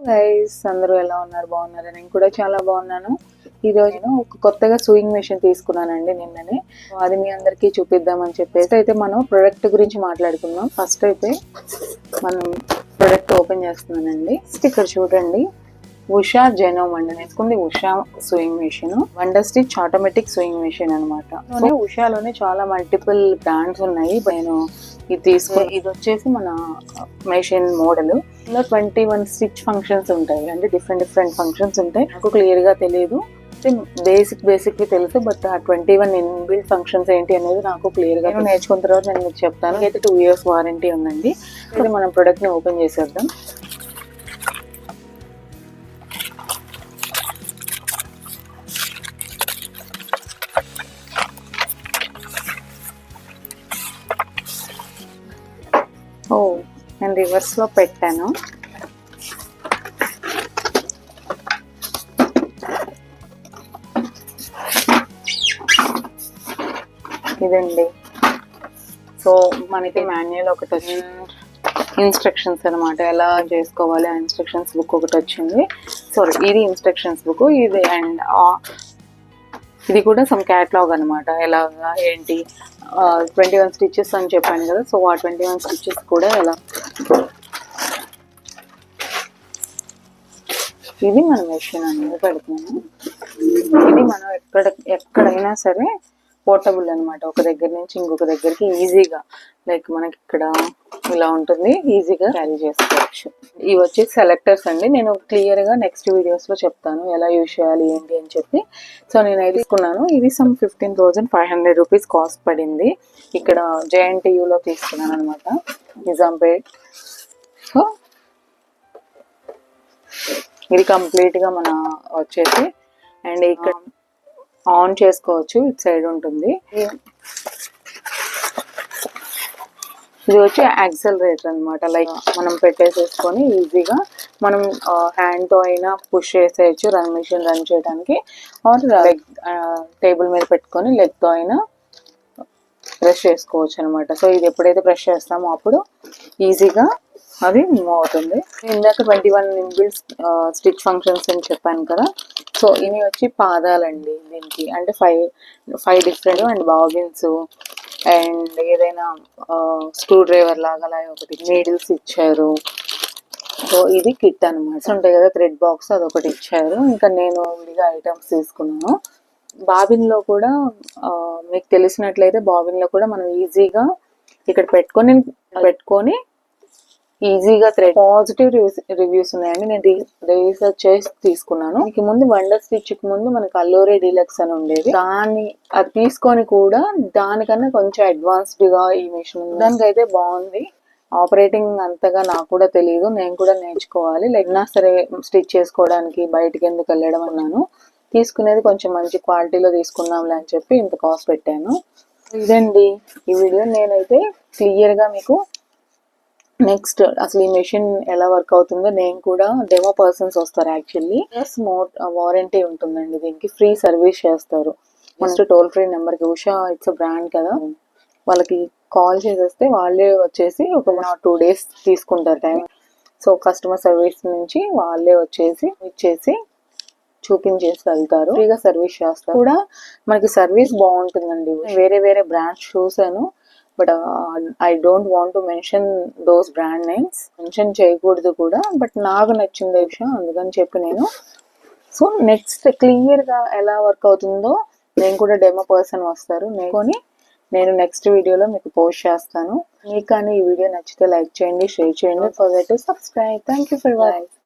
Guys, అందరూ ఎలా ఉన్నారు? బాగున్నారా? నేను కూడా చాలా బాగున్నాను. ఈ రోజు నేను ఒక కొత్తగా సూయింగ్ మెషిన్ తీసుకున్నానండి నిన్ననే. అది మీ అందరికీ చూపిద్దామని చెప్పేసి అయితే మనం ప్రొడక్ట్ గురించి మాట్లాడుకుందాం. ఫస్ట్ అయితే మనం ప్రొడక్ట్ ఓపెన్ చేస్తున్నానండి. ఇక్కడ చూడండి, ఉషా జెనోమ్ అండి నేర్చుకుంది. Usha sewing machine, wonder stitch automatic sewing machine అనమాట. ఉషాలోనే చాలా మల్టిపుల్ బ్రాండ్స్ ఉన్నాయి. నేను ఇది తీసుకుని, ఇది వచ్చేసి మన మెషిన్ మోడల్. ఇందులో 21 స్టిచ్ ఫంక్షన్స్ ఉంటాయి, అంటే డిఫరెంట్ ఫంక్షన్స్ ఉంటాయి. నాకు క్లియర్ గా తెలియదు, బేసిక్ తెలుసు, బట్ ఆ 21 ఇన్బిల్ట్ ఫంక్షన్స్ ఏంటి అనేది నాకు క్లియర్ గా నేర్చుకున్న తర్వాత నేను మీకు చెప్తాను. అయితే 2 years వారంటీ ఉందండి. అయితే మనం ప్రొడక్ట్ ని ఓపెన్ చేసేద్దాం. నేను రివర్స్ లో పెట్టాను. ఇదండి. సో మనకి మాన్యువల్ ఒకటి వచ్చింది, ఇన్స్ట్రక్షన్స్ అనమాట ఎలా చేసుకోవాలి. ఆ ఇన్స్ట్రక్షన్స్ బుక్ ఒకటి వచ్చింది. సో ఇది ఇన్స్ట్రక్షన్స్ బుక్ ఇది. అండ్ ఇది కూడా సమ్ క్యాటలాగ్ అనమాట, ఎలాగా ఏంటి. 21 స్టిచెస్ అని చెప్పాను కదా. సో ఆ 21 స్టిచెస్ కూడా ఎలా, ఇది మన మెషిన్ అనేది పెడుతున్నాను. ఇది మనం ఎక్కడైనా సరే పోర్టబుల్ అనమాట. ఒక దగ్గర నుంచి ఇంకొక దగ్గరికి ఈజీగా, లైక్ మనకి ఇక్కడ ఇలా ఉంటుంది, ఈజీగా క్యారీ చేసుకోవచ్చు. ఇవి వచ్చి సెలెక్టర్స్ అండి. నేను క్లియర్ గా నెక్స్ట్ వీడియోస్ లో చెప్తాను ఎలా యూజ్ చేయాలి ఏంటి అని చెప్పి. సో నేను అయితే తీసుకున్నాను. ఇది సమ్ 15,500 రూపీస్ కాస్ట్ పడింది. ఇక్కడ JNTU లో తీసుకున్నాను అనమాట, నిజాంపేట్. సో ఇది కంప్లీట్ గా మన వచ్చేసి, అండ్ ఇక్కడ ఆన్ చేసుకోవచ్చు, ఇటు సైడ్ ఉంటుంది. ఇది వచ్చి యాక్సలరేటర్ అనమాట. లైక్ మనం పెట్టేసేసుకొని ఈజీగా మనం హ్యాండ్ తో అయినా పుష్ చేసేయచ్చు మెషిన్ రన్ చేయడానికి. ఆర్ లెగ్ టేబుల్ మీద పెట్టుకొని లెగ్ తో అయినా ప్రెస్ చేసుకోవచ్చు అనమాట. సో ఇది ఎప్పుడైతే ప్రెస్ చేస్తామో అప్పుడు ఈజీగా అది మూవ్ అవుతుంది. ఇందాక 21 ఇన్బిల్ట్ స్టిచ్ ఫంక్షన్స్ అని చెప్పాను కదా. సో ఇవి వచ్చి పాదాలండి దీనికి, అంటే 5 డిఫరెంట్, అండ్ బాబిన్స్, అండ్ ఏదైనా స్క్రూ డ్రైవర్ లాగా ఒకటి, నీడిల్స్ ఇచ్చారు. సో ఇది కిట్ అనమాట. ఉంటాయి కదా థ్రెడ్ బాక్స్, అదొకటి ఇచ్చారు. ఇంకా నేను విడిగా ఐటమ్స్ తీసుకున్నాను. బాబిన్ లో కూడా మీకు తెలిసినట్లయితే బాబిన్ లో కూడా మనం ఈజీగా ఇక్కడ పెట్టుకొని ఈజీగా థ్రెడ్. పాజిటివ్ రివ్యూస్ ఉన్నాయండి. నేను రీసెర్చ్ చేసి తీసుకున్నాను. దీనికి ముందు వండర్ స్టిచ్ కి ముందు మనకి అల్లోరే డీలక్స్ అని ఉండేది. అది తీసుకొని కూడా దానికన్నా కొంచెం అడ్వాన్స్డ్ గా ఈ మిషన్ దానికైతే బాగుంది. ఆపరేటింగ్ అంతగా నాకు కూడా తెలియదు, నేను కూడా నేర్చుకోవాలి. లైక్ నా సరే స్టిచ్ చేసుకోవడానికి బయటికి ఎందుకు వెళ్ళడం అన్నాను. తీసుకునేది కొంచెం మంచి క్వాలిటీలో తీసుకుందాంలే అని చెప్పి ఇంత కాస్ట్ పెట్టాను. ఇదండి ఈ వీడియో. నేనైతే క్లియర్ గా మీకు నెక్స్ట్ అసలు ఈ మెషిన్ ఎలా వర్క్ అవుతుందో, నేను కూడా డెమో పర్సన్స్ వస్తారు యాక్చువల్లీ. వారంటీ ఉంటుందండి దీనికి, ఫ్రీ సర్వీస్ చేస్తారు. ఫస్ట్ టోల్ ఫ్రీ నెంబర్కి, ఉషా ఇట్స్ బ్రాండ్ కదా, వాళ్ళకి కాల్ చేసేస్తే వాళ్ళే వచ్చేసి ఒక 2 days తీసుకుంటారు టైం. సో కస్టమర్ సర్వీస్ నుంచి వాళ్ళే వచ్చేసి ఇచ్చేసి చూపించేసి వెళ్తారు. ఫ్రీగా సర్వీస్ చేస్తారు కూడా. మనకి సర్వీస్ బాగుంటుందండి. వేరే బ్రాండ్స్ చూసాను, but I don't want to mention those brand names, mention చేయకూడదు కూడా. బట్ నాకు నచ్చింది విషయం, అందుకని చెప్పి నేను. సో నెక్స్ట్ క్లియర్ గా ఎలా వర్క్ అవుతుందో నేను కూడా డెమో పర్సన్ వస్తారు, నేను నెక్స్ట్ వీడియోలో మీకు పోస్ట్ చేస్తాను. మీకు కానీ ఈ వీడియో నచ్చితే లైక్ చేయండి, షేర్ చేయండి, forget to subscribe. Thank you for watching.